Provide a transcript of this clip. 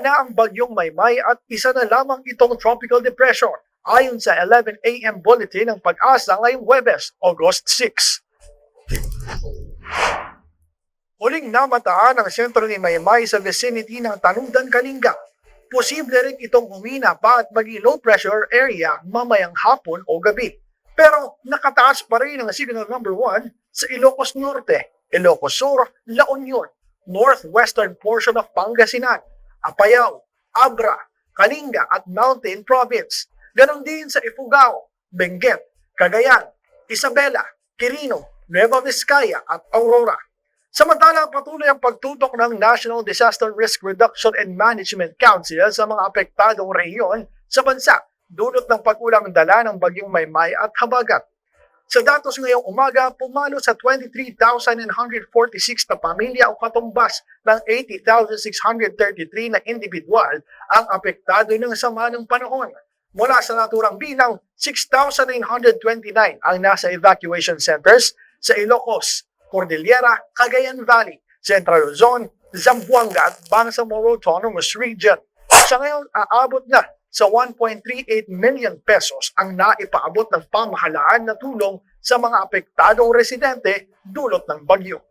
na ang bagyong Maymay at isa na lamang itong tropical depression ayon sa 11 AM bulletin ng Pag-asa ngayong Huwebes, August 6. Huling namataan ang sentro ni Maymay sa vicinity ng Tanudan, Kalinga. Posible rin itong humina pa at maging low pressure area mamayang hapon o gabi. Pero nakataas pa rin ang signal number 1 sa Ilocos Norte, Ilocos Sur, La Union, northwestern portion of Pangasinan, Apayao, Abra, Kalinga at Mountain Province. Ganon din sa Ifugao, Benguet, Cagayan, Isabela, Quirino, Nueva Vizcaya at Aurora. Samantala, patuloy ang pagtutok ng National Disaster Risk Reduction and Management Council sa mga apektadong rehiyon sa bansa dulot ng pag-ulang dala ng bagyong Maymay at Habagat. Sa datos ngayong umaga, pumalo sa 23,146 na pamilya o katumbas ng 80,633 na individual ang apektado ng sama ng panahon. Mula sa naturang bilang, 6,929 ang nasa evacuation centers sa Ilocos, Cordillera, Cagayan Valley, Central Luzon, Zamboanga at Bangsamoro Autonomous Region. Sa ngayon, aabot na sa 1.38 million pesos ang naipaabot ng pamahalaan na tulong sa mga apektadong residente dulot ng bagyo.